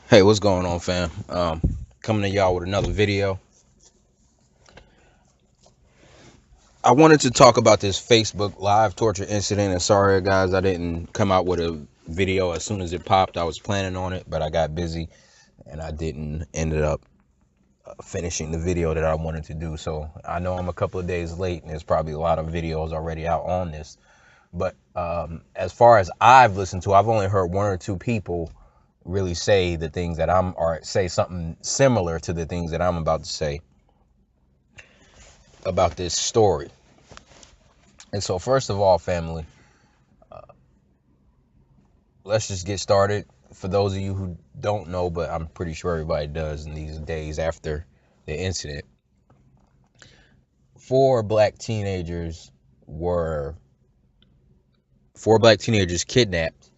Hey, what's going on, fam? Coming to y'all with another video. I wanted to talk about this Facebook live torture incident, and sorry, guys, I didn't come out with a video as soon as it popped. I was planning on it, but I got busy and I didn't ended up finishing the video that I wanted to do. So I know I'm a couple of days late, and there's probably a lot of videos already out on this. But as far as I've listened to, I've only heard one or two people really say the things that or say something similar to the things that I'm about to say about this story. And so, first of all, family, let's just get started. For those of you who don't know, but I'm pretty sure everybody does in these days after the incident, four black teenagers were kidnapped.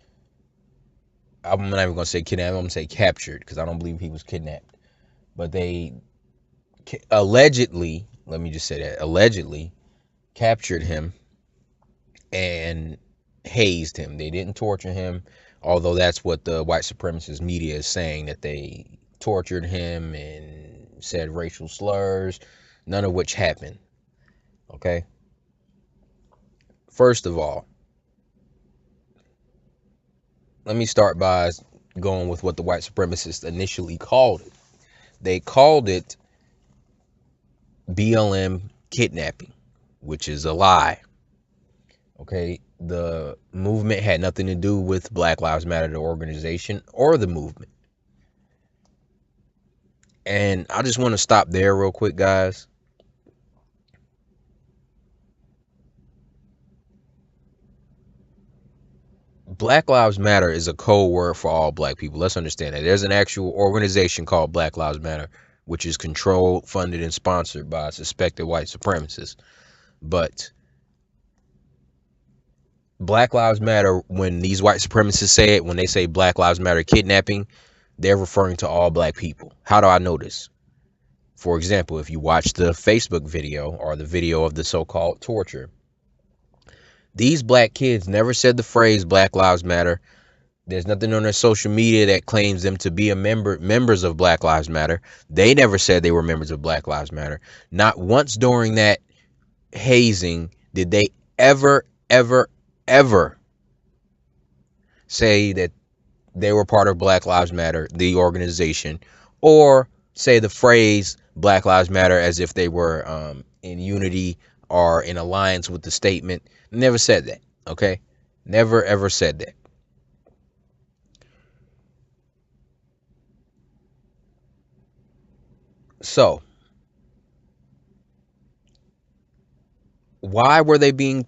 I'm not even gonna say kidnapped. I'm gonna say captured because I don't believe he was kidnapped. But they allegedly, let me just say that, allegedly captured him and hazed him. They didn't torture him, although that's what the white supremacist media is saying, that they tortured him and said racial slurs, none of which happened. Okay? First of all, let me start by going with what the white supremacists initially called it. They called it BLM kidnapping, which is a lie. Okay? The movement had nothing to do with Black Lives Matter, the organization, or the movement. And I just want to stop there real quick, guys. Black Lives Matter is a code word for all black people. Let's understand that. There's an actual organization called Black Lives Matter, which is controlled, funded, and sponsored by suspected white supremacists. But Black Lives Matter, when these white supremacists say it, when they say Black Lives Matter kidnapping, they're referring to all black people. How do I know this? For example, if you watch the Facebook video or the video of the so-called torture, these black kids never said the phrase Black Lives Matter. There's nothing on their social media that claims them to be members of Black Lives Matter. They never said they were members of Black Lives Matter. Not once during that hazing did they ever, ever, ever say that they were part of Black Lives Matter, the organization, or say the phrase Black Lives Matter as if they were in unity or in alliance with the statement. Never said that. Okay? Never, ever said that. So, why were they being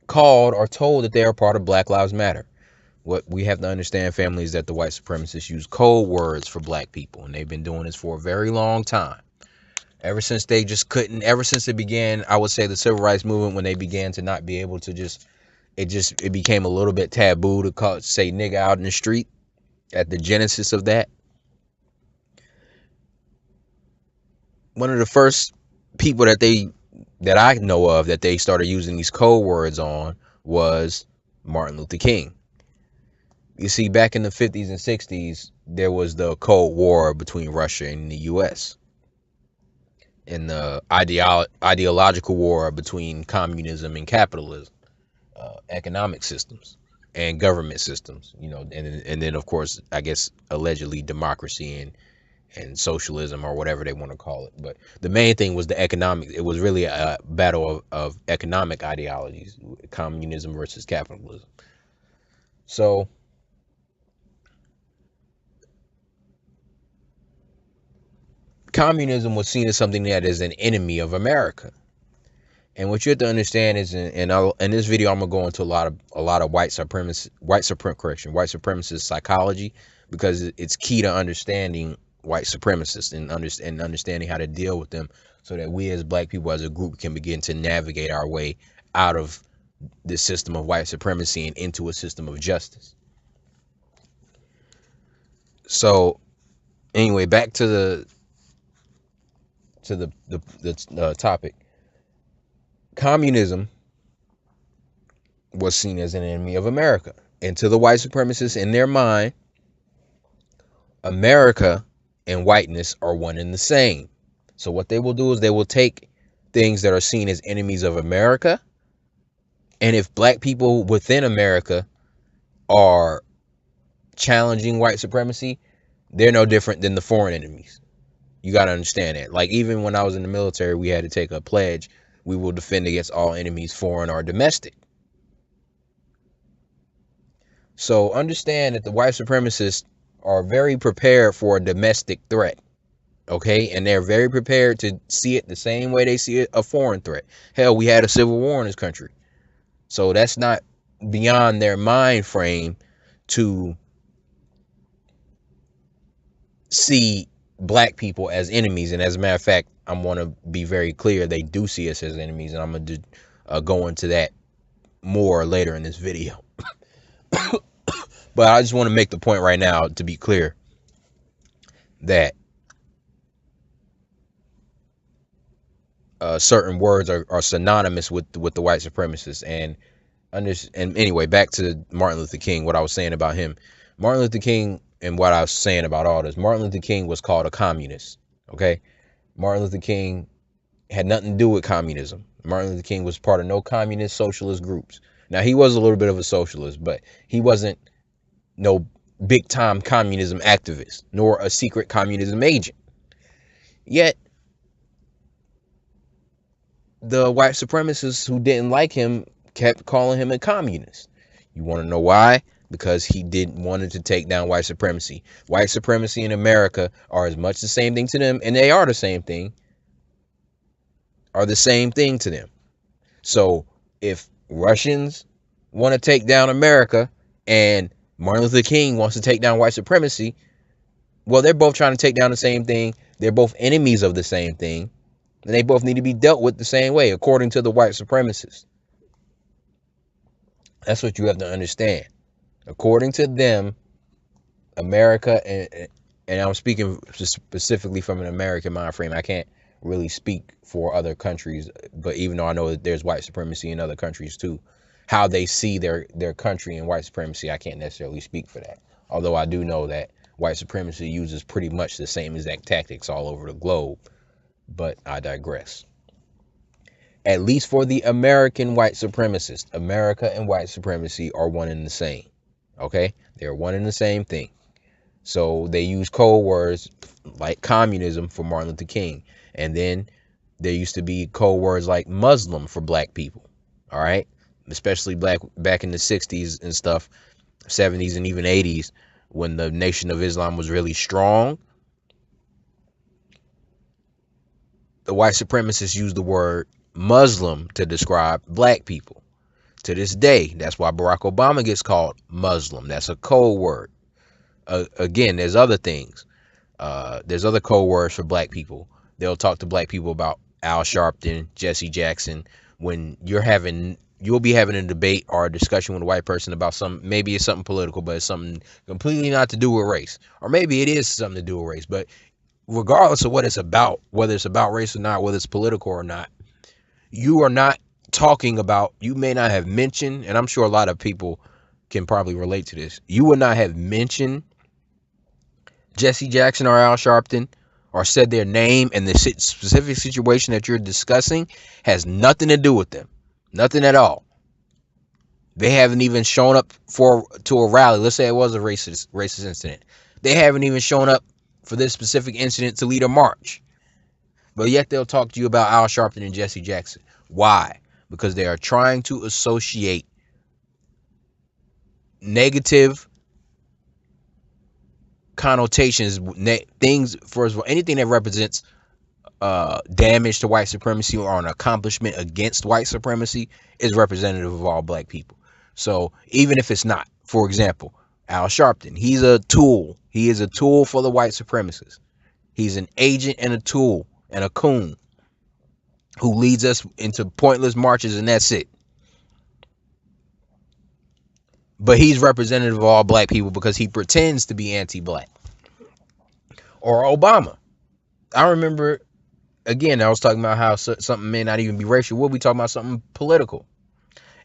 called or told that they are part of Black Lives Matter? What we have to understand, family, is that the white supremacists use code words for black people, and they've been doing this for a very long time. Ever since they just couldn't, ever since it began, I would say the civil rights movement, when they began to not be able to it became a little bit taboo to say nigga out in the street at the genesis of that. One of the first people that I know of that they started using these code words on was Martin Luther King. You see, back in the 50s and 60s, there was the Cold War between Russia and the US, and the ideological war between communism and capitalism, economic systems and government systems, and then of course, I guess allegedly democracy and socialism, or whatever they want to call it. But the main thing was the economic. It was really a battle of economic ideologies, communism versus capitalism. So communism was seen as something that is an enemy of America. And what you have to understand is, in this video, I'm gonna go into a lot of white supremacist psychology, because it's key to understanding white supremacists and understanding how to deal with them, so that we as black people as a group can begin to navigate our way out of this system of white supremacy and into a system of justice. So anyway, back to the topic. Communism was seen as an enemy of America. And to the white supremacists, in their mind, America and whiteness are one and the same. So what they will do is they will take things that are seen as enemies of America, and if black people within America are challenging white supremacy, they're no different than the foreign enemies. You got to understand that. Like, even when I was in the military, we had to take a pledge: we will defend against all enemies, foreign or domestic. So understand that the white supremacists are very prepared for a domestic threat. Okay, and they're very prepared to see it the same way they see it a foreign threat. Hell, we had a civil war in this country. So that's not beyond their mind frame to see black people as enemies. And as a matter of fact, I want to be very clear, they do see us as enemies, and I'm going to go into that more later in this video. But I just want to make the point right now, to be clear, that certain words are synonymous with the white supremacists. And anyway, back to Martin Luther King, what I was saying about him. Martin Luther King, and what I was saying about all this, Martin Luther King was called a communist. Okay, Martin Luther King had nothing to do with communism. Martin Luther King was part of no communist socialist groups. Now, he was a little bit of a socialist, but he wasn't no big time communism activist, nor a secret communism agent. Yet the white supremacists who didn't like him kept calling him a communist. You want to know why? Because he didn't wanted to take down white supremacy. White supremacy in America are as much the same thing to them, and they are the same thing, to them. So if Russians want to take down America and Martin Luther King wants to take down white supremacy, well, they're both trying to take down the same thing. They're both enemies of the same thing, and they both need to be dealt with the same way, according to the white supremacists. That's what you have to understand. According to them, America, and I'm speaking specifically from an American mind frame. I can't really speak for other countries, but even though I know that there's white supremacy in other countries too, how they see their country and white supremacy, I can't necessarily speak for that. Although I do know that white supremacy uses pretty much the same exact tactics all over the globe, but I digress. At least for the American white supremacists, America and white supremacy are one and the same. Okay? They're one and the same thing. So they use code words like communism for Martin Luther King. And then there used to be code words like Muslim for black people. All right? Especially back in the 60s and stuff, 70s and even 80s, when the Nation of Islam was really strong. The white supremacists used the word Muslim to describe black people. To this day, that's why Barack Obama gets called Muslim. That's a code word. Again, there's other things. There's other code words for black people. They'll talk to black people about Al Sharpton, Jesse Jackson. When you'll be having a debate or a discussion with a white person about maybe it's something political, but it's something completely not to do with race. Or maybe it is something to do with race. But regardless of what it's about, whether it's about race or not, whether it's political or not, you are not talking about, you may not have mentioned, and I'm sure a lot of people can probably relate to this, you would not have mentioned Jesse Jackson or Al Sharpton or said their name, and the specific situation that you're discussing has nothing to do with them. Nothing at all. They haven't even shown up to a rally. Let's say it was a racist incident. They haven't even shown up for this specific incident to lead a march. But yet they'll talk to you about Al Sharpton and Jesse Jackson. Why? Because they are trying to associate negative connotations, things, first of all, anything that represents damage to white supremacy or an accomplishment against white supremacy is representative of all black people. So even if it's not, for example, Al Sharpton, he's a tool. He is a tool for the white supremacists. He's an agent and a tool and a coon who leads us into pointless marches, and that's it. But he's representative of all black people because he pretends to be anti-black. Or Obama. I remember, again, I was talking about how something may not even be racial. We'll be talking about something political.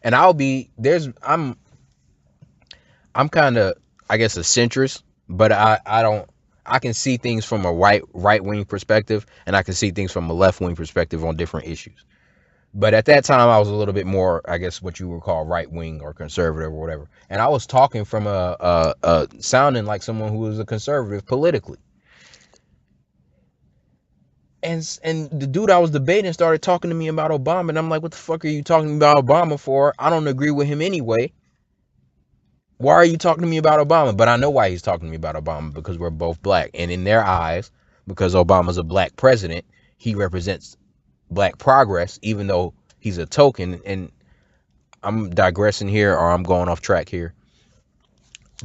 And I'm kind of, I guess, a centrist, but I don't I can see things from a right wing perspective, and I can see things from a left wing perspective on different issues. But at that time, I was a little bit more, I guess, what you would call right wing or conservative or whatever. And I was talking from a sounding like someone who was a conservative politically. And the dude I was debating started talking to me about Obama, and I'm like, what the fuck are you talking about Obama for? I don't agree with him anyway. Why are you talking to me about Obama? But I know why he's talking to me about Obama, because we're both black. And in their eyes, because Obama's a black president, he represents black progress, even though he's a token. And I'm digressing here, or I'm going off track here,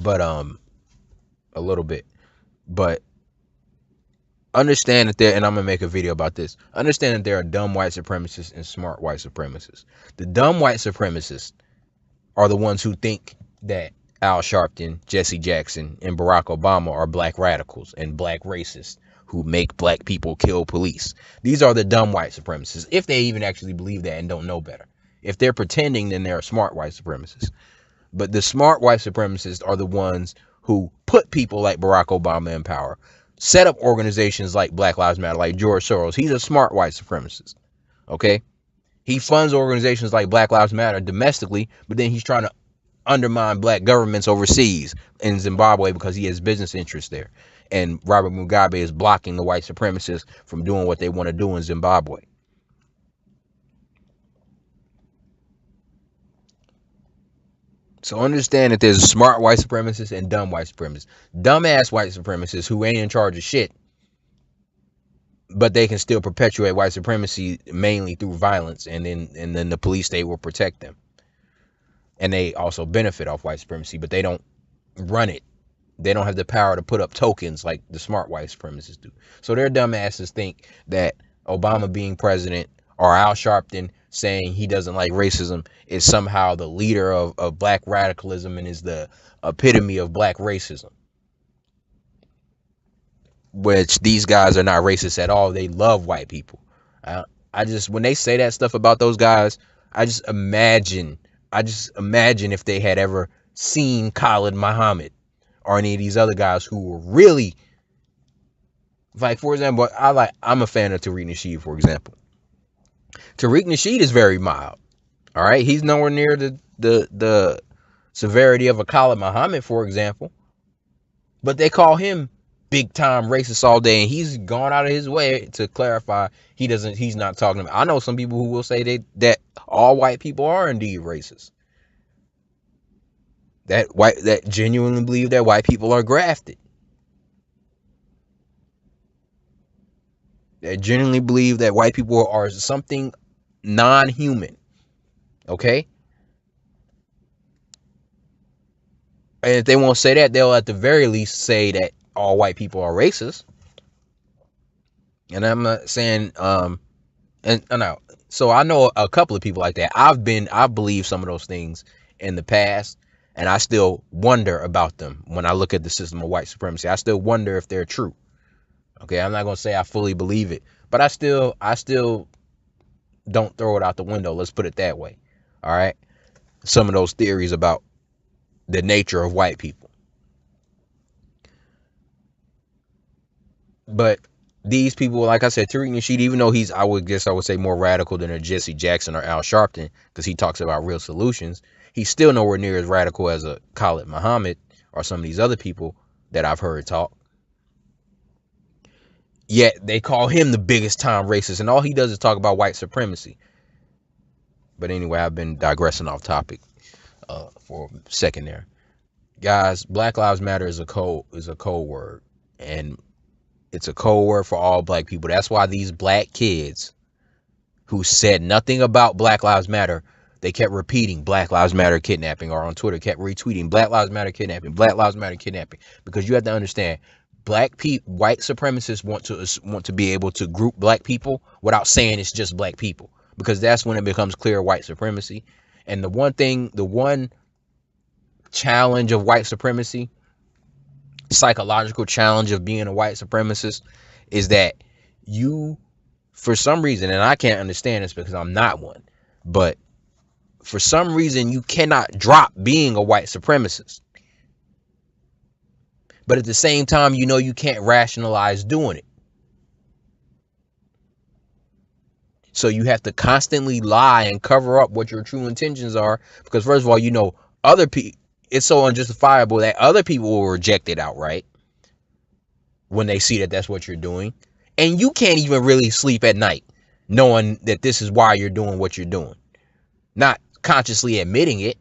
but a little bit. But understand that and I'm gonna make a video about this. Understand that there are dumb white supremacists and smart white supremacists. The dumb white supremacists are the ones who think that Al Sharpton, Jesse Jackson, and Barack Obama are black radicals and black racists who make black people kill police. These are the dumb white supremacists, if they even actually believe that and don't know better. If they're pretending, then they're smart white supremacists. But the smart white supremacists are the ones who put people like Barack Obama in power, set up organizations like Black Lives Matter, like George Soros. He's a smart white supremacist. Okay? He funds organizations like Black Lives Matter domestically, but then he's trying to undermine black governments overseas in Zimbabwe because he has business interests there. And Robert Mugabe is blocking the white supremacists from doing what they want to do in Zimbabwe. So understand that there's smart white supremacists and dumb white supremacists. Dumbass white supremacists who ain't in charge of shit, but they can still perpetuate white supremacy mainly through violence, and then the police state will protect them. And they also benefit off white supremacy, but they don't run it. They don't have the power to put up tokens like the smart white supremacists do. So their dumbasses think that Obama being president or Al Sharpton saying he doesn't like racism is somehow the leader of black radicalism and is the epitome of black racism. Which these guys are not racist at all. They love white people. I just, when they say that stuff about those guys, I just imagine if they had ever seen Khalid Muhammad or any of these other guys who were really, like, for example, I'm a fan of Tariq Nasheed, for example. Tariq Nasheed is very mild. All right. He's nowhere near the severity of a Khalid Muhammad, for example. But they call him big time racist all day, and he's gone out of his way to clarify he's not talking about. I know some people who will say that all white people are indeed racist. That genuinely believe that white people are grafted. That genuinely believe that white people are something non-human. Okay? And if they won't say that, they'll at the very least say that all white people are racist. And I'm not saying and no. So I know a couple of people like that. I've believed some of those things in the past, and I still wonder about them when I look at the system of white supremacy. I still wonder if they're true. Okay, I'm not gonna say I fully believe it, but I still don't throw it out the window. Let's put it that way. All right. Some of those theories about the nature of white people. But these people, like I said, Tariq Nasheed, even though I would say more radical than a Jesse Jackson or Al Sharpton, because he talks about real solutions, he's still nowhere near as radical as a Khalid Muhammad or some of these other people that I've heard talk. Yet they call him the biggest time racist, and all he does is talk about white supremacy. But anyway, I've been digressing off topic for a second there. Guys, Black Lives Matter is a code word, and it's a code word for all black people. That's why these black kids who said nothing about Black Lives Matter, they kept repeating Black Lives Matter kidnapping, or on Twitter kept retweeting Black Lives Matter kidnapping, Black Lives Matter kidnapping. Because you have to understand, white supremacists want to be able to group black people without saying it's just black people, because that's when it becomes clear white supremacy. And the one challenge of white supremacy, psychological challenge of being a white supremacist, is that you, for some reason, and I can't understand this because I'm not one, but for some reason you cannot drop being a white supremacist. But at the same time, you know you can't rationalize doing it. So you have to constantly lie and cover up what your true intentions are. Because first of all, you know, other people, it's so unjustifiable that other people will reject it outright when they see that that's what you're doing. And you can't even really sleep at night knowing that this is why you're doing what you're doing. Not consciously admitting it,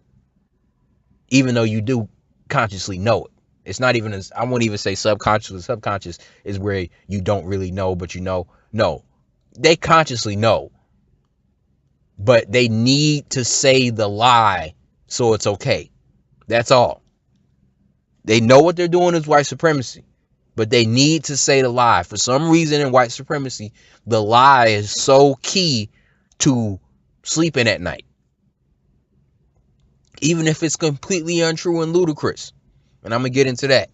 even though you do consciously know it. It's not even as, I won't even say subconscious. Subconscious is where you don't really know, but you know. No, they consciously know, but they need to say the lie so it's okay. That's all. They know what they're doing is white supremacy, but they need to say the lie. For some reason in white supremacy, the lie is so key to sleeping at night, even if it's completely untrue and ludicrous. And I'm going to get into that.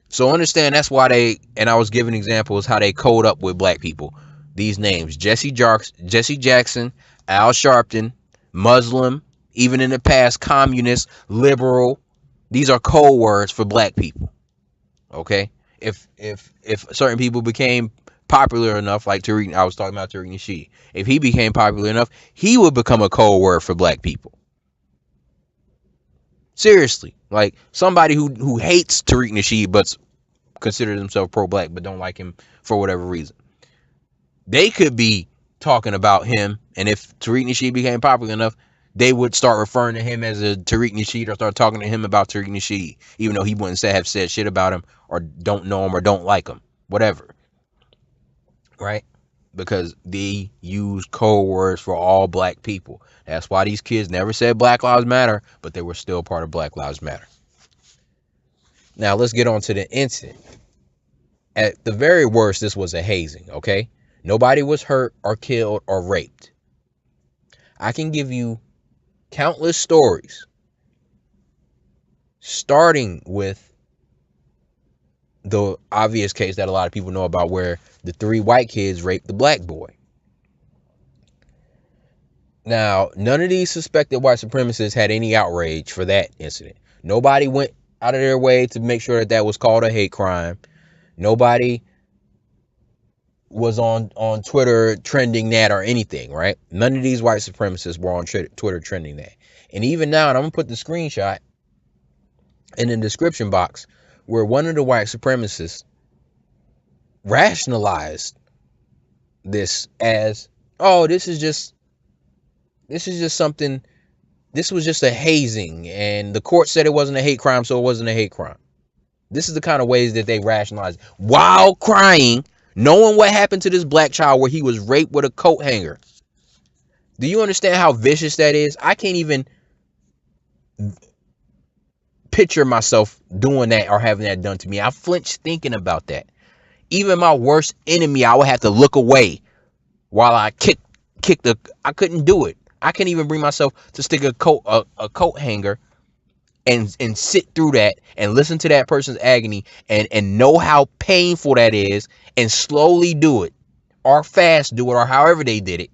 So understand that's why they, and I was giving examples how they code up with black people. These names: Jesse Jackson, Al Sharpton, Muslim, even in the past, communist, liberal. These are code words for black people. Okay? If certain people became popular enough, like Tariq, I was talking about Tariq Nasheed. If he became popular enough, he would become a code word for black people. Seriously, like somebody who hates Tariq Nasheed but considers himself pro-black but don't like him for whatever reason, they could be talking about him. And if Tariq Nasheed became popular enough, they would start referring to him as a Tariq Nasheed, or start talking to him about Tariq Nasheed, even though he wouldn't have said shit about him, or don't know him, or don't like him, whatever. Right? Because they use code words for all black people. That's why these kids never said Black Lives Matter, but they were still part of Black Lives Matter. Now let's get on to the incident. At the very worst, this was a hazing, okay? Nobody was hurt or killed or raped. I can give you countless stories, starting with the obvious case that a lot of people know about, where the 3 white kids raped the black boy. Now, none of these suspected white supremacists had any outrage for that incident. Nobody went out of their way to make sure that that was called a hate crime. Nobody was on Twitter trending that or anything, right? None of these white supremacists were on Twitter trending that. And even now, and I'm going to put the screenshot in the description box, where one of the white supremacists rationalized this as, oh, this is just something, this was just a hazing, and the court said it wasn't a hate crime, so it wasn't a hate crime. This is the kind of ways that they rationalize while crying, knowing what happened to this black child where he was raped with a coat hanger. Do you understand how vicious that is? I can't even picture myself doing that or having that done to me. I flinch thinking about that. Even my worst enemy, I would have to look away while I kick the, I couldn't do it. I couldn't even bring myself to stick a coat hanger and sit through that and listen to that person's agony and know how painful that is, and slowly do it or fast do it, or however they did it,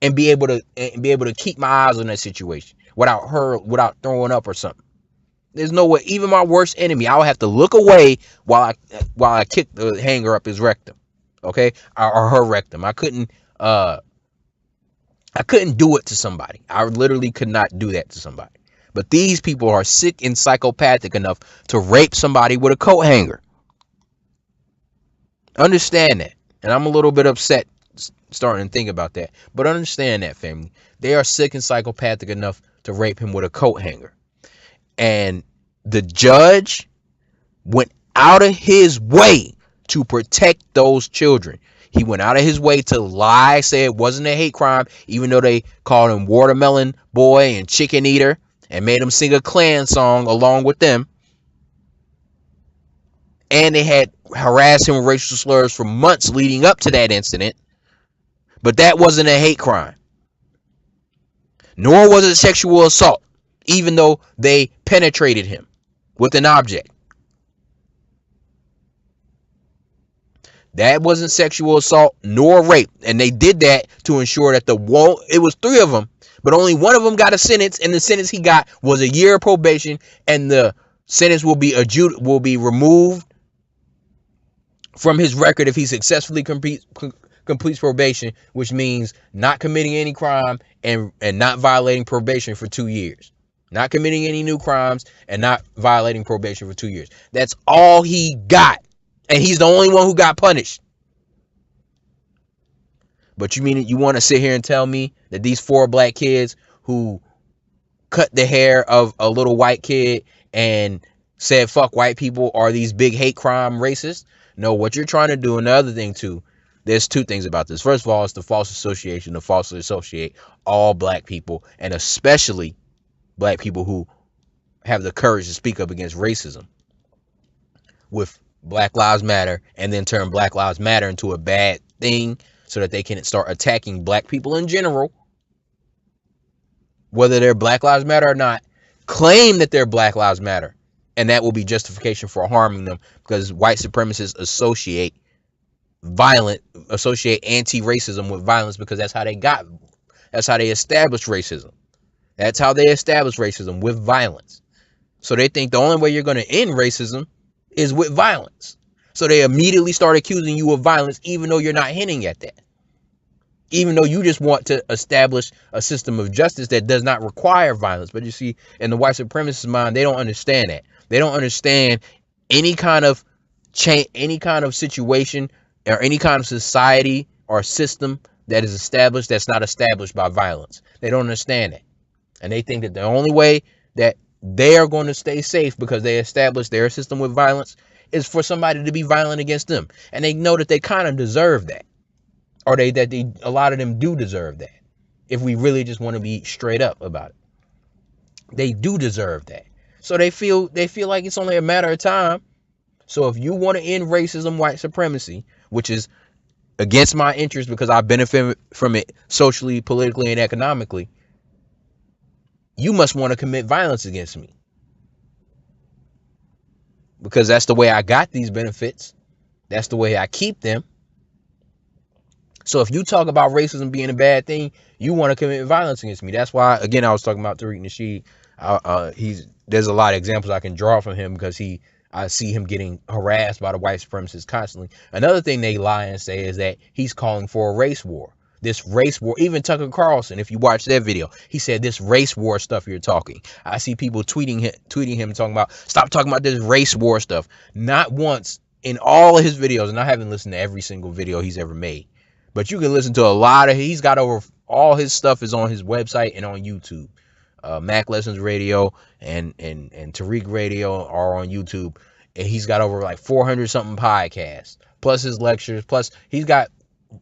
and be able to keep my eyes on that situation without throwing up or something. There's no way. Even my worst enemy, I would have to look away while I kick the hanger up his rectum, okay, or her rectum. I couldn't do it to somebody. I literally could not do that to somebody. But these people are sick and psychopathic enough to rape somebody with a coat hanger. Understand that. And I'm a little bit upset starting to think about that. But understand that, family. They are sick and psychopathic enough to rape him with a coat hanger. And the judge went out of his way to protect those children. He went out of his way to lie, say it wasn't a hate crime, even though they called him Watermelon Boy and Chicken Eater and made him sing a Klan song along with them. And they had harassed him with racial slurs for months leading up to that incident. But that wasn't a hate crime. Nor was it sexual assault, even though they penetrated him with an object. That wasn't sexual assault nor rape. And they did that to ensure that it was 3 of them, but only one of them got a sentence, and the sentence he got was a year of probation, and the sentence will be removed from his record if he successfully completes probation, which means not committing any crime and not violating probation for 2 years. Not committing any new crimes and not violating probation for 2 years. That's all he got. And he's the only one who got punished. But you mean you want to sit here and tell me that these 4 black kids who cut the hair of a little white kid and said fuck white people are these big hate crime racists? No, what you're trying to do, and the other thing too, there's 2 things about this. First of all, it's the false association to falsely associate all black people, and especially black people who have the courage to speak up against racism, with Black Lives Matter, and then turn Black Lives Matter into a bad thing so that they can start attacking black people in general, whether they're Black Lives Matter or not. Claim that they're Black Lives Matter, and that will be justification for harming them, because white supremacists associate anti-racism with violence, because that's how they established racism. That's how they established racism, with violence. So they think the only way you're going to end racism is with violence. So they immediately start accusing you of violence, even though you're not hinting at that. Even though you just want to establish a system of justice that does not require violence. But you see, in the white supremacist mind, they don't understand that. They don't understand any kind of change, any kind of situation, or any kind of society or system that is established that's not established by violence. They don't understand that. And they think that the only way that they are going to stay safe, because they established their system with violence, is for somebody to be violent against them. And they know that they kind of deserve that. Or a lot of them do deserve that. If we really just want to be straight up about it, they do deserve that. So they feel like it's only a matter of time. So if you want to end racism, white supremacy, which is against my interest because I benefit from it socially, politically, and economically, you must want to commit violence against me, because that's the way I got these benefits. That's the way I keep them. So if you talk about racism being a bad thing, you want to commit violence against me. That's why, again, I was talking about Tariq Nasheed. There's a lot of examples I can draw from him, because I see him getting harassed by the white supremacists constantly. Another thing they lie and say is that he's calling for a race war. This race war, even Tucker Carlson, if you watch that video, he said this race war stuff you're talking. I see people tweeting him talking about, stop talking about this race war stuff. Not once in all of his videos, and I haven't listened to every single video he's ever made, but you can listen to a lot of, he's got over, all his stuff is on his website and on YouTube. Mac Lessons Radio and Tariq Radio are on YouTube, and he's got over like 400 something podcasts, plus his lectures, plus he's got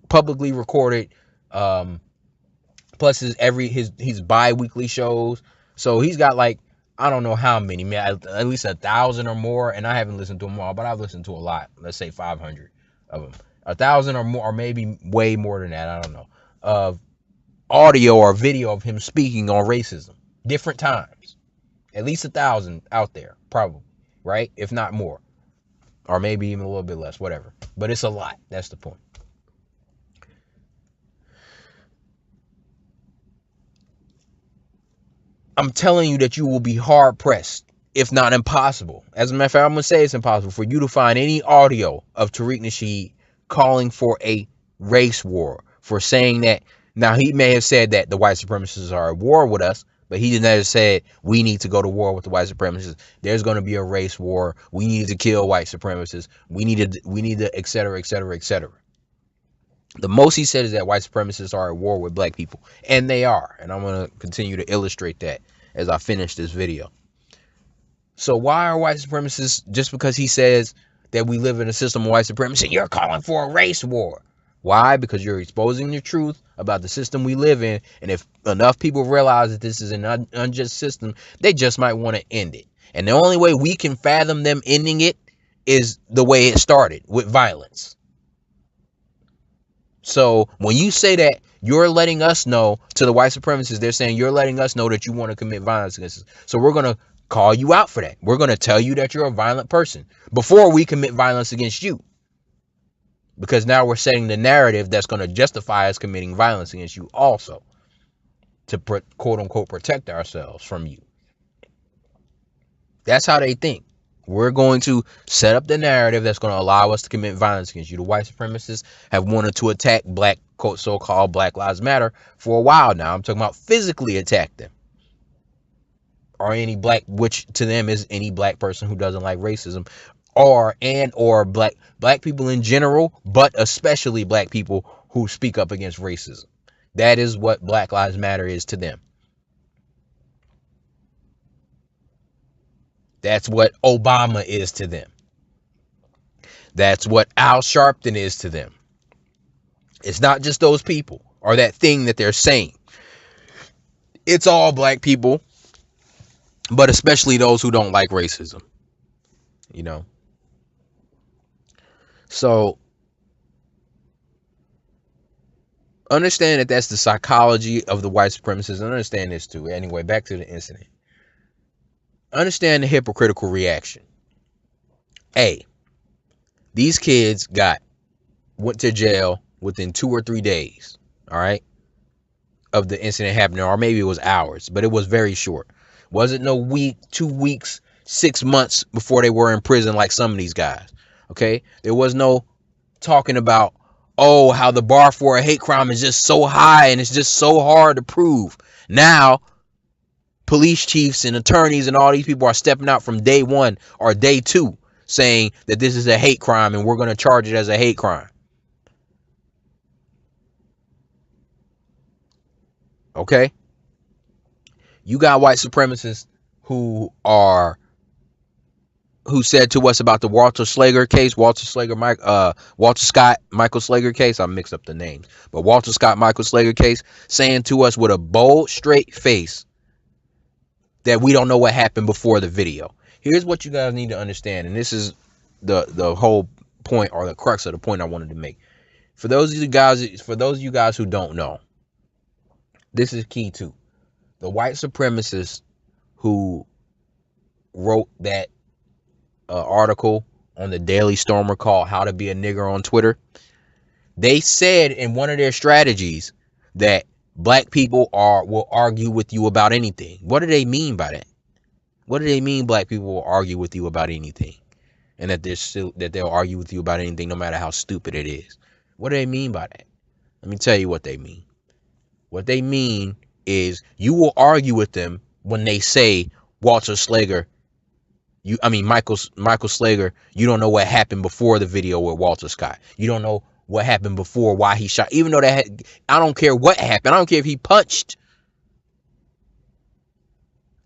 publicly recorded, plus his bi-weekly shows. So he's got like, I don't know how many, man, at least 1,000 or more, and I haven't listened to them all, but I've listened to a lot. Let's say 500 of them, 1,000 or more, or maybe way more than that, I don't know, of audio or video of him speaking on racism, different times. At least 1,000 out there, probably, right? If not more, or maybe even a little bit less, whatever. But it's a lot. That's the point. I'm telling you that you will be hard pressed, if not impossible. As a matter of fact, I'm going to say it's impossible for you to find any audio of Tariq Nasheed calling for a race war, for saying that. Now, he may have said that the white supremacists are at war with us, but he never said we need to go to war with the white supremacists. There's going to be a race war. We need to kill white supremacists. We need to, et cetera, et cetera, et cetera. The most he said is that white supremacists are at war with black people, and they are. And I'm going to continue to illustrate that as I finish this video. So why are white supremacists, just because he says that we live in a system of white supremacy, you're calling for a race war? Why? Because you're exposing the truth about the system we live in. And if enough people realize that this is an unjust system, they just might want to end it. And the only way we can fathom them ending it is the way it started, with violence. So when you say that you're letting us know, to the white supremacists, they're saying you're letting us know that you want to commit violence against us. So we're going to call you out for that. We're going to tell you that you're a violent person before we commit violence against you. Because now we're setting the narrative that's going to justify us committing violence against you also, to quote unquote protect ourselves from you. That's how they think. We're going to set up the narrative that's going to allow us to commit violence against you. The white supremacists have wanted to attack black, so-called Black Lives Matter for a while now. I'm talking about physically attack them. Or any black, which to them is any black person who doesn't like racism, or black people in general, but especially black people who speak up against racism. That is what Black Lives Matter is to them. That's what Obama is to them. That's what Al Sharpton is to them. It's not just those people or that thing that they're saying. It's all black people, but especially those who don't like racism. You know? So, understand that that's the psychology of the white supremacists. Understand this too. Anyway, back to the incident. Understand the hypocritical reaction. A, these kids went to jail within 2 or 3 days, all right, of the incident happening, or maybe it was hours, but it was very short. Wasn't no week, 2 weeks, 6 months before they were in prison like some of these guys, okay? There was no talking about, oh, how the bar for a hate crime is just so high and it's just so hard to prove. Now, police chiefs and attorneys and all these people are stepping out from day 1 or day 2 saying that this is a hate crime and we're going to charge it as a hate crime. Okay? You got white supremacists who said to us about the Walter Scott, Michael Slager case. I mixed up the names. But Walter Scott, Michael Slager case, saying to us with a bold, straight face that we don't know what happened before the video. Here's what you guys need to understand, and this is the whole point, or the crux of the point I wanted to make. For those of you guys who don't know, this is key too. The white supremacists who wrote that article on the Daily Stormer called "How to Be a Nigger on Twitter," they said in one of their strategies that black people will argue with you about anything. What do they mean by that? What do they mean black people will argue with you about anything? And that they'll argue with you about anything no matter how stupid it is. What do they mean by that? Let me tell you what they mean. What they mean is you will argue with them when they say Michael Slager, you don't know what happened before the video with Walter Scott. You don't know what happened before, why he shot. Even though I don't care what happened. I don't care if he punched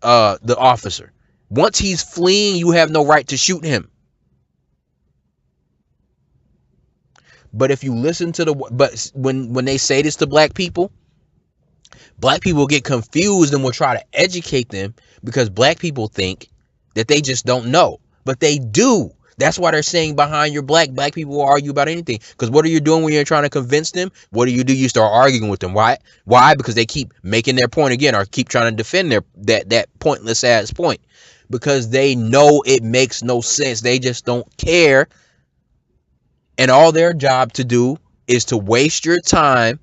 the officer. Once he's fleeing, you have no right to shoot him. But if you listen to when they say this to black people get confused and will try to educate them, because black people think that they just don't know, but they do. That's why they're saying behind your black people will argue about anything. Because what are you doing when you're trying to convince them? What do? You start arguing with them. Why? Because they keep making their point again, or keep trying to defend that pointless ass point. Because they know it makes no sense. They just don't care. And all their job to do is to waste your time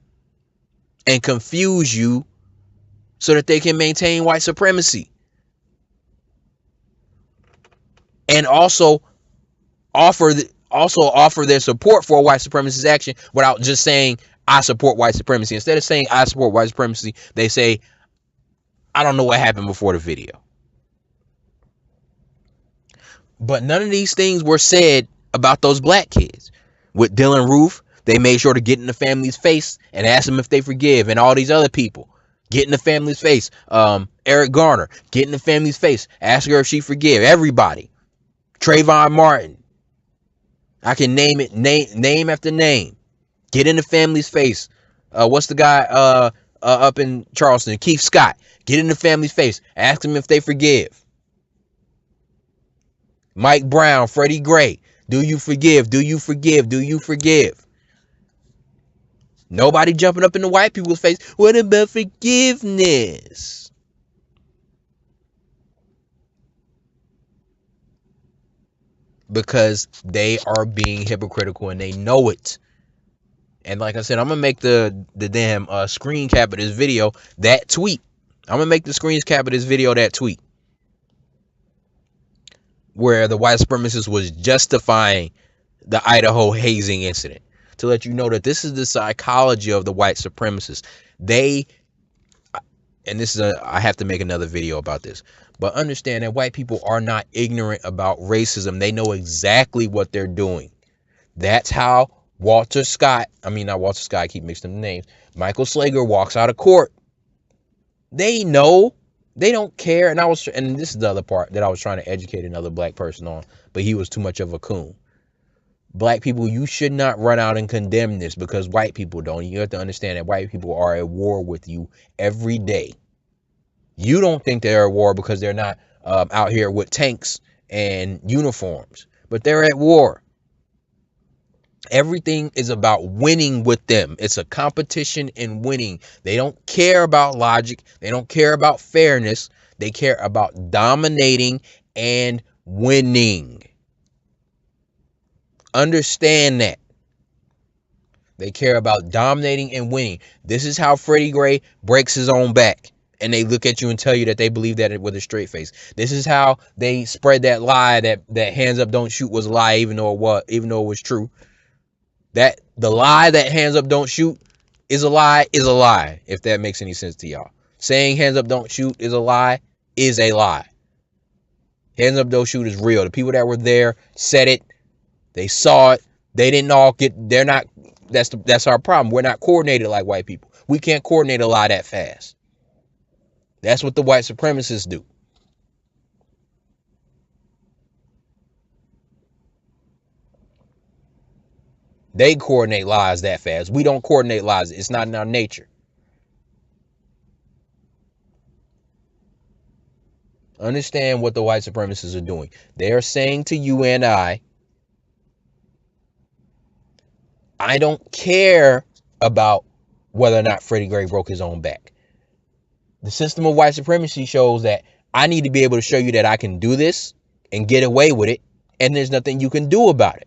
and confuse you so that they can maintain white supremacy. And also offer their support for white supremacist action without just saying, I support white supremacy. Instead of saying, I support white supremacy, they say, I don't know what happened before the video. But none of these things were said about those black kids. With Dylan Roof, they made sure to get in the family's face and ask them if they forgive. And all these other people, get in the family's face. Eric Garner, get in the family's face. Ask her if she forgive. Everybody. Trayvon Martin. I can name it, name after name. Get in the family's face. What's the guy up in Charleston? Keith Scott. Get in the family's face. Ask them if they forgive. Mike Brown, Freddie Gray. Do you forgive? Do you forgive? Do you forgive? Nobody jumping up in the white people's face. What about forgiveness? Because they are being hypocritical and they know it. And like I said, I'm going to make the damn screen cap of this video that tweet. I'm going to make the screen cap of this video that tweet. where the white supremacist was justifying the Idaho hazing incident, to let you know that this is the psychology of the white supremacists. They, and this is I have to make another video about this, but understand that white people are not ignorant about racism. They know exactly what they're doing. That's how Walter Scott, not Walter Scott, I keep mixing the names, Michael Slager walks out of court. They know. They don't care. And this is the other part that I was trying to educate another black person on, but he was too much of a coon. Black people, you should not run out and condemn this because white people don't. You have to understand that white people are at war with you every day. You don't think they're at war because they're not out here with tanks and uniforms, but they're at war. Everything is about winning with them. It's a competition in winning. They don't care about logic. They don't care about fairness. They care about dominating and winning. Understand that. They care about dominating and winning. This is how Freddie Gray breaks his own back. And they look at you and tell you that they believe that with a straight face. This is how they spread that lie that hands up don't shoot was a lie, even though it was true. That the lie that hands up don't shoot is a lie, if that makes any sense to y'all. Saying hands up don't shoot is a lie. Hands up don't shoot is real. The people that were there said it. They saw it. They didn't all that's our problem. We're not coordinated like white people. We can't coordinate a lie that fast. That's what the white supremacists do. They coordinate lies that fast. We don't coordinate lies. It's not in our nature. Understand what the white supremacists are doing. They are saying to you and I don't care about whether or not Freddie Gray broke his own back. The system of white supremacy shows that I need to be able to show you that I can do this and get away with it, and there's nothing you can do about it.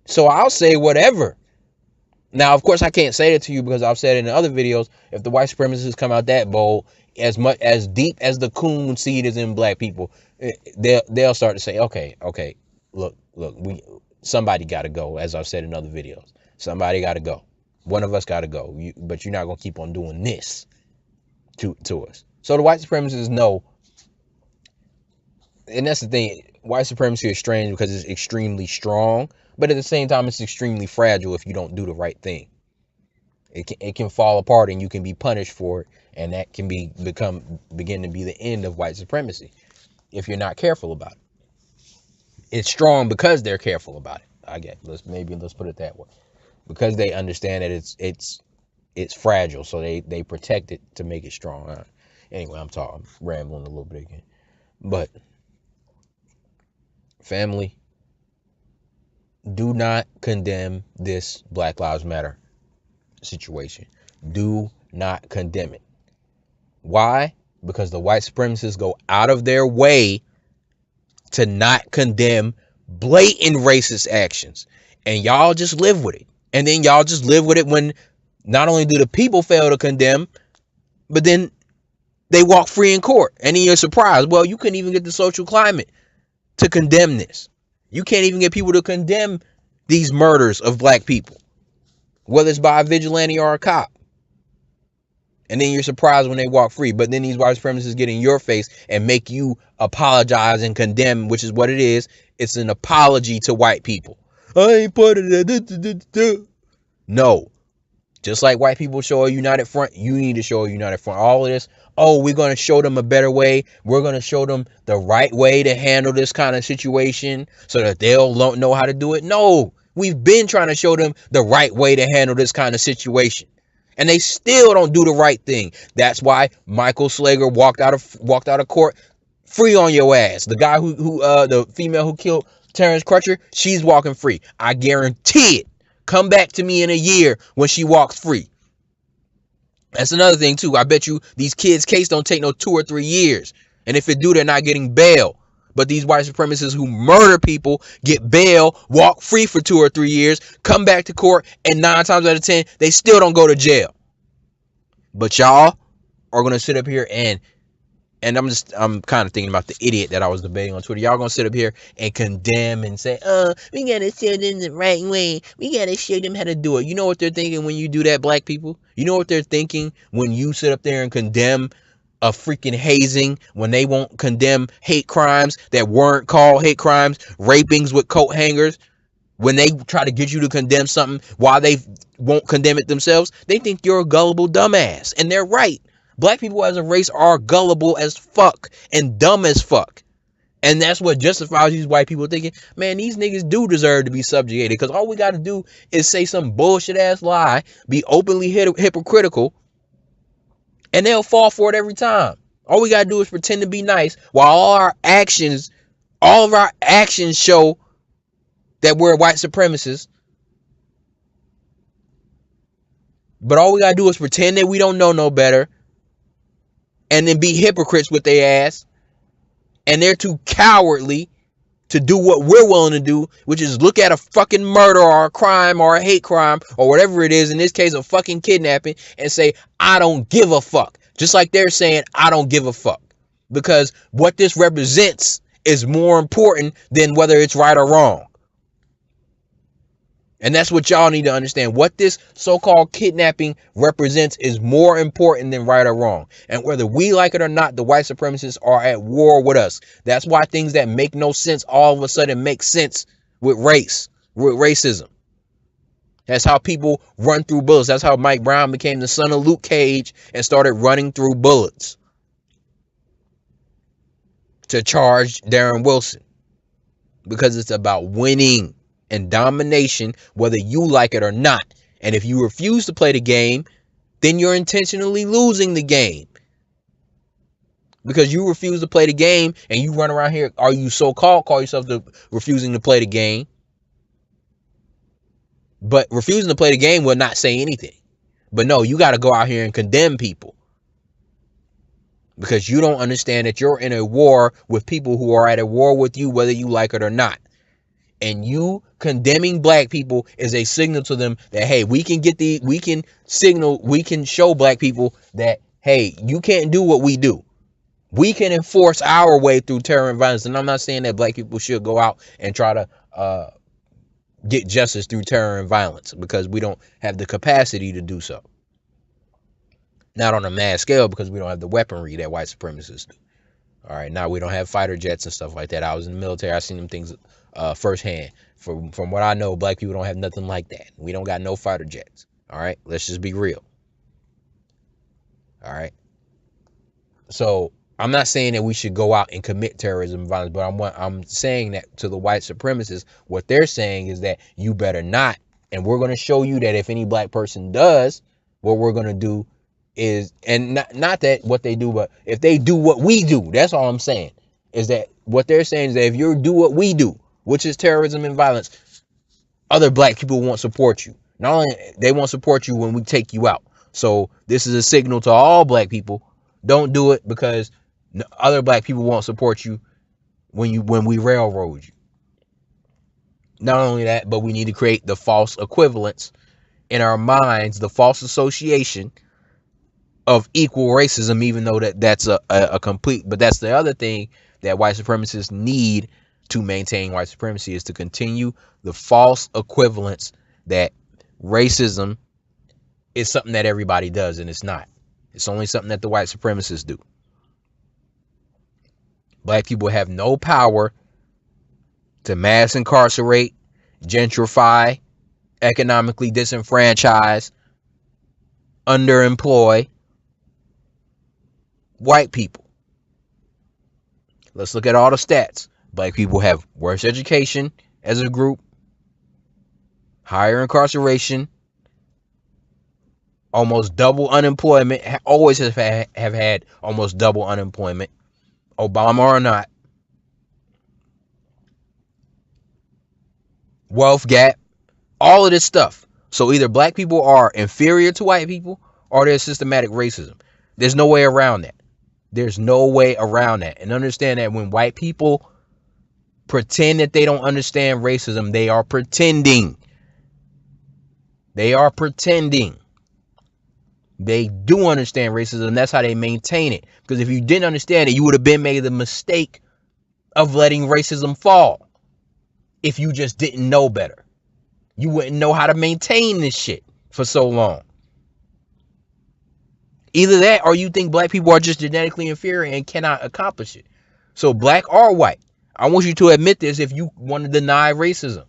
So I'll say whatever. Now, of course, I can't say it to you because I've said it in other videos. If the white supremacists come out that bold, as deep as the coon seed is in black people, they'll start to say, okay, look, somebody got to go. As I've said in other videos, somebody got to go. One of us got to go. But you're not going to keep on doing this to us. So the white supremacists know. And that's the thing. White supremacy is strange because it's extremely strong. But at the same time, it's extremely fragile if you don't do the right thing. It can fall apart and you can be punished for it. And that can begin to be the end of white supremacy if you're not careful about it. It's strong because they're careful about it. I guess let's put it that way. Because they understand that it's fragile, so they protect it to make it strong. Anyway, I'm rambling a little bit again. But family, do not condemn this Black Lives Matter situation. Do not condemn it. Why? Because the white supremacists go out of their way to not condemn blatant racist actions. And y'all just live with it. And then y'all just live with it when not only do the people fail to condemn, but then they walk free in court. And then you're surprised. Well, you couldn't even get the social climate to condemn this. You can't even get people to condemn these murders of black people, whether it's by a vigilante or a cop. And then you're surprised when they walk free. But then these white supremacists get in your face and make you apologize and condemn, which is what it is. It's an apology to white people. I ain't part of that. No. Just like white people show a united front, you need to show a united front. All of this, we're going to show them a better way. We're going to show them the right way to handle this kind of situation so that they'll know how to do it. No, we've been trying to show them the right way to handle this kind of situation. And they still don't do the right thing. That's why Michael Slager walked out of court free on your ass. The guy the female who killed Terrence Crutcher, she's walking free. I guarantee it. Come back to me in a year when she walks free. That's another thing too. I bet you these kids' case don't take no 2 or 3 years. And if it do, they're not getting bail. But these white supremacists who murder people get bail, walk free for 2 or 3 years, come back to court, and 9 times out of 10, they still don't go to jail. But y'all are going to sit up here and And I'm kind of thinking about the idiot that I was debating on Twitter. Y'all gonna sit up here and condemn and say, we gotta show them the right way. We gotta show them how to do it. You know what they're thinking when you do that, black people? You know what they're thinking when you sit up there and condemn a freaking hazing, when they won't condemn hate crimes that weren't called hate crimes, rapings with coat hangers, when they try to get you to condemn something while they won't condemn it themselves, they think you're a gullible dumbass. And they're right. Black people as a race are gullible as fuck and dumb as fuck. And that's what justifies these white people thinking, man, these niggas do deserve to be subjugated. Because all we got to do is say some bullshit ass lie, be openly hypocritical, and they'll fall for it every time. All we got to do is pretend to be nice while all of our actions show that we're white supremacists. But all we got to do is pretend that we don't know no better and then be hypocrites with their ass. And they're too cowardly to do what we're willing to do, which is look at a fucking murder or a crime or a hate crime or whatever it is, in this case, a fucking kidnapping, and say, I don't give a fuck. Just like they're saying, I don't give a fuck. Because what this represents is more important than whether it's right or wrong. And that's what y'all need to understand. What this so-called kidnapping represents is more important than right or wrong. And whether we like it or not, the white supremacists are at war with us. That's why things that make no sense all of a sudden make sense with racism. That's how people run through bullets. That's how Mike Brown became the son of Luke Cage and started running through bullets to charge Darren Wilson. Because it's about winning and domination, whether you like it or not. And if you refuse to play the game, then you're intentionally losing the game. Because you refuse to play the game and you run around here, are you so-called call yourself refusing to play the game? But refusing to play the game will not say anything. But no, you got to go out here and condemn people. Because you don't understand that you're in a war with people who are at a war with you, whether you like it or not. And you condemning black people is a signal to them that, hey, we can show black people that, hey, you can't do what we do. We can enforce our way through terror and violence. And I'm not saying that black people should go out and try to get justice through terror and violence, because we don't have the capacity to do so. Not on a mass scale, because we don't have the weaponry that white supremacists do. All right, now we don't have fighter jets and stuff like that. I was in the military. I seen them things firsthand. From what I know, black people don't have nothing like that. We don't got no fighter jets. All right, let's just be real. All right. So I'm not saying that we should go out and commit terrorism and violence, but I'm saying that to the white supremacists, what they're saying is that you better not. And we're going to show you that if any black person does, what we're going to do is, and not that what they do, but if they do what we do, that's all I'm saying, is that what they're saying is that if you do what we do, which is terrorism and violence, other black people won't support you. Not only they won't support you when we take you out. So this is a signal to all black people. Don't do it, because other black people won't support you when we railroad you. Not only that, but we need to create the false equivalence in our minds, the false association of equal racism, even though that's a complete, but that's the other thing that white supremacists need to maintain white supremacy, is to continue the false equivalence that racism is something that everybody does, and it's not. It's only something that the white supremacists do. Black people have no power to mass incarcerate, gentrify, economically disenfranchise, underemploy white people. Let's look at all the stats. Black people have worse education as a group, higher incarceration, almost double unemployment, always have had almost double unemployment, Obama or not. Wealth gap, all of this stuff. So either black people are inferior to white people or there's systematic racism. There's no way around that. There's no way around that. And understand that when white people pretend that they don't understand racism, they are pretending. They are pretending. They do understand racism. That's how they maintain it. Because if you didn't understand it, you would have been made the mistake of letting racism fall. If you just didn't know better, you wouldn't know how to maintain this shit for so long. Either that, or you think black people are just genetically inferior and cannot accomplish it. So black or white, I want you to admit this if you want to deny racism.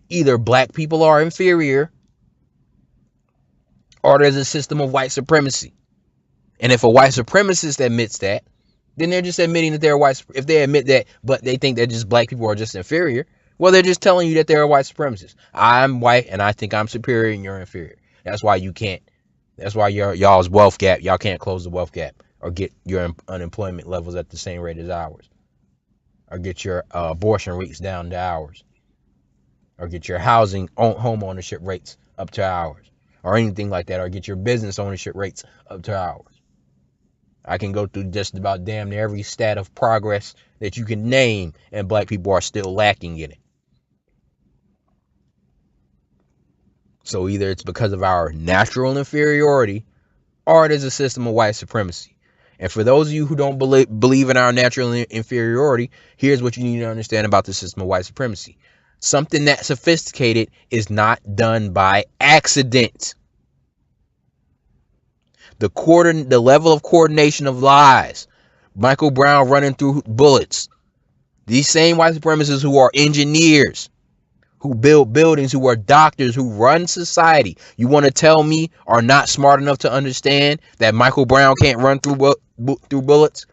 Either black people are inferior, or there's a system of white supremacy. And if a white supremacist admits that, then they're just admitting that they're white. If they admit that, but they think that just black people are just inferior, well, they're just telling you that they're a white supremacist. I'm white and I think I'm superior and you're inferior. That's why you can't. That's why y'all's wealth gap, y'all can't close the wealth gap or get your unemployment levels at the same rate as ours, or get your abortion rates down to ours, or get your home ownership rates up to ours, or anything like that, or get your business ownership rates up to ours. I can go through just about damn near every stat of progress that you can name, and black people are still lacking in it. So either it's because of our natural inferiority, or it is a system of white supremacy. And for those of you who don't believe in our natural inferiority, here's what you need to understand about the system of white supremacy. Something that sophisticated is not done by accident. The level of coordination of lies, Michael Brown running through bullets, these same white supremacists who are engineers, who build buildings, who are doctors, who run society, you want to tell me are not smart enough to understand that Michael Brown can't run through bullets?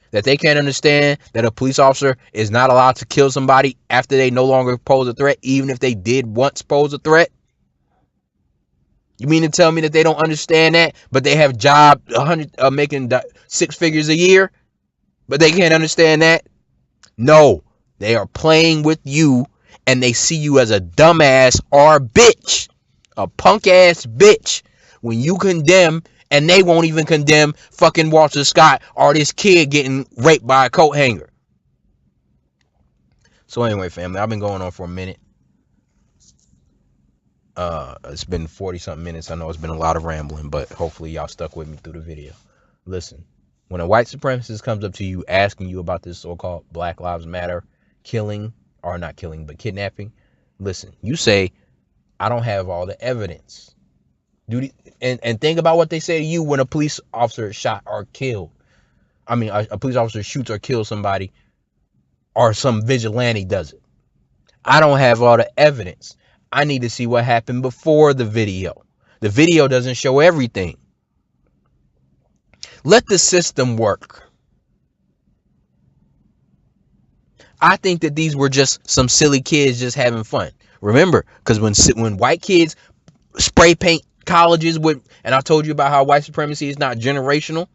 That they can't understand that a police officer is not allowed to kill somebody after they no longer pose a threat, even if they did once pose a threat? You mean to tell me that they don't understand that, but they have job making 6 figures a year, but they can't understand that? No, they are playing with you, and they see you as a dumbass or a bitch, a punk ass bitch, when you condemn, and they won't even condemn fucking Walter Scott or this kid getting raped by a coat hanger. So anyway, family, I've been going on for a minute. It's been 40 something minutes. I know it's been a lot of rambling, but hopefully y'all stuck with me through the video. Listen, when a white supremacist comes up to you asking you about this so-called Black Lives Matter killing, or not killing, but kidnapping, listen, you say, I don't have all the evidence. And think about what they say to you when a police officer is shot or killed. I mean, a police officer shoots or kills somebody, or some vigilante does it. I don't have all the evidence. I need to see what happened before the video. The video doesn't show everything. Let the system work. I think that these were just some silly kids just having fun. Remember, because when white kids spray paint colleges with, and I told you about how white supremacy is not generational.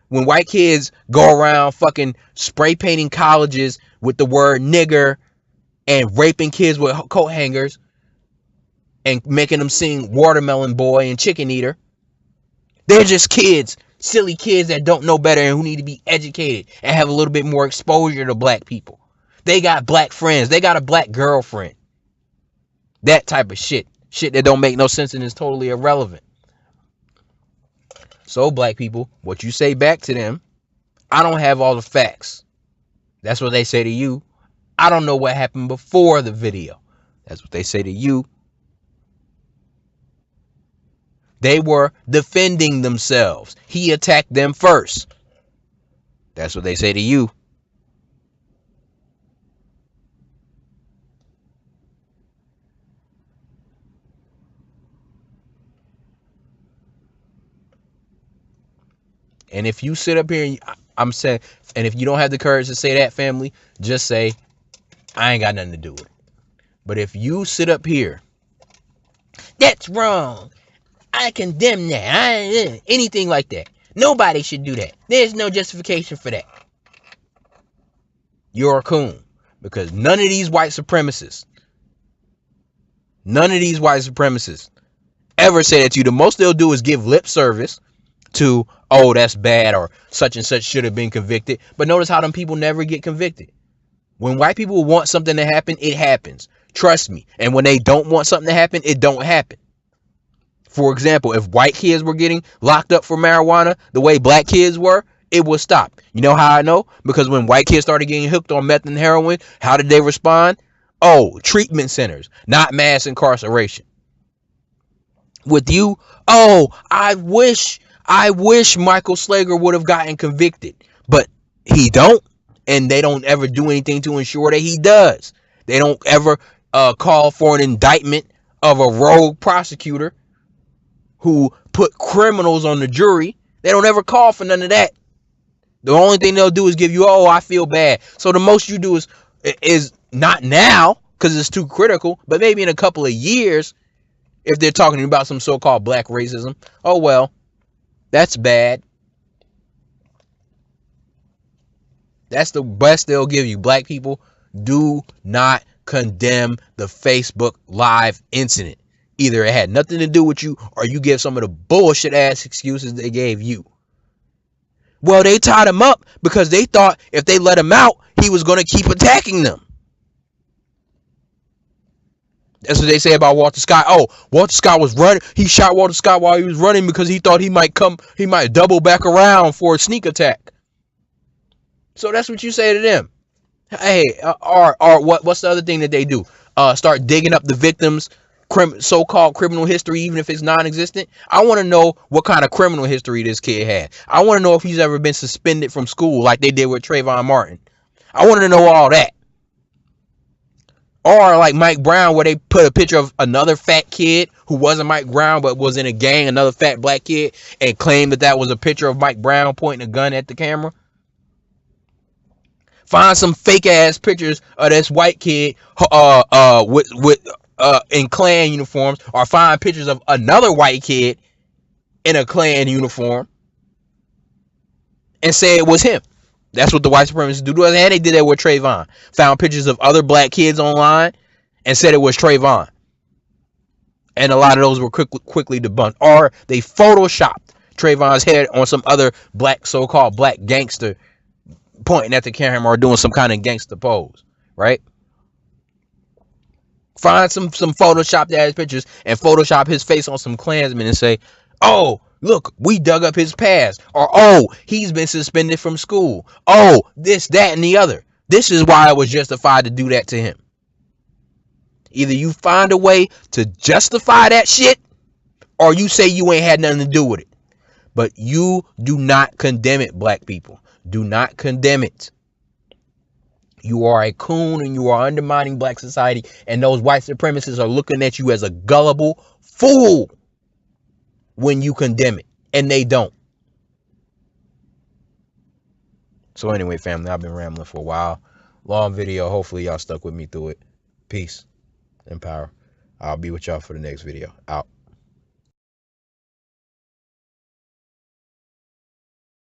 When white kids go around fucking spray painting colleges with the word nigger and raping kids with coat hangers and making them sing Watermelon Boy and Chicken Eater, they're just kids, silly kids that don't know better and who need to be educated and have a little bit more exposure to black people. They got black friends. They got a black girlfriend. That type of shit. Shit that don't make no sense and is totally irrelevant. So black people, what you say back to them, I don't have all the facts. That's what they say to you. I don't know what happened before the video. That's what they say to you. They were defending themselves. He attacked them first. That's what they say to you. And if you sit up here and I'm saying, and if you don't have the courage to say that, family, just say, I ain't got nothing to do with it. But if you sit up here, that's wrong, I condemn that, anything like that, nobody should do that. There's no justification for that. You're a coon. Because none of these white supremacists ever say that to you. The most they'll do is give lip service to, oh, that's bad, or such and such should have been convicted. But notice how them people never get convicted. When white people want something to happen, it happens. Trust me. And when they don't want something to happen, it don't happen. For example, if white kids were getting locked up for marijuana the way black kids were, it would stop. You know how I know? Because when white kids started getting hooked on meth and heroin, how did they respond? Oh, treatment centers, not mass incarceration. With you, oh, I wish Michael Slager would have gotten convicted, but he don't, and they don't ever do anything to ensure that he does. They don't ever call for an indictment of a rogue prosecutor who put criminals on the jury. They don't ever call for none of that. The only thing they'll do is give you, oh, I feel bad. So the most you do is not now because it's too critical, but maybe in a couple of years, if they're talking about some so-called black racism, oh, well, that's bad. That's the best they'll give you. Black people, do not condemn the Facebook Live incident. Either it had nothing to do with you or you give some of the bullshit ass excuses they gave you. Well, they tied him up because they thought if they let him out, he was going to keep attacking them. That's what they say about Walter Scott. Oh, Walter Scott was running. He shot Walter Scott while he was running because he thought he might double back around for a sneak attack. So that's what you say to them. Hey, or what's the other thing that they do? Start digging up the victims' so-called criminal history, even if it's non-existent. I want to know what kind of criminal history this kid had. I want to know if he's ever been suspended from school like they did with Trayvon Martin. I want to know all that. Or like Mike Brown, where they put a picture of another fat kid who wasn't Mike Brown but was in a gang, another fat black kid, and claimed that was a picture of Mike Brown pointing a gun at the camera. Find some fake ass pictures of this white kid in Klan uniforms, or find pictures of another white kid in a Klan uniform and say it was him. That's what the white supremacists do to us, and they did that with Trayvon. Found pictures of other black kids online and said it was Trayvon. And a lot of those were quickly debunked. Or they photoshopped Trayvon's head on some other black, so-called black gangster pointing at the camera or doing some kind of gangster pose, right? Find some photoshopped ass pictures and photoshop his face on some Klansmen and say, oh, look, we dug up his past. Or, oh, he's been suspended from school. Oh, this, that, and the other. This is why it was justified to do that to him. Either you find a way to justify that shit, or you say you ain't had nothing to do with it. But you do not condemn it, black people. Do not condemn it. You are a coon and you are undermining black society, and those white supremacists are looking at you as a gullible fool when you condemn it, and they don't. So anyway, family, I've been rambling for a while. Long video. Hopefully y'all stuck with me through it. Peace and power. I'll be with y'all for the next video. Out.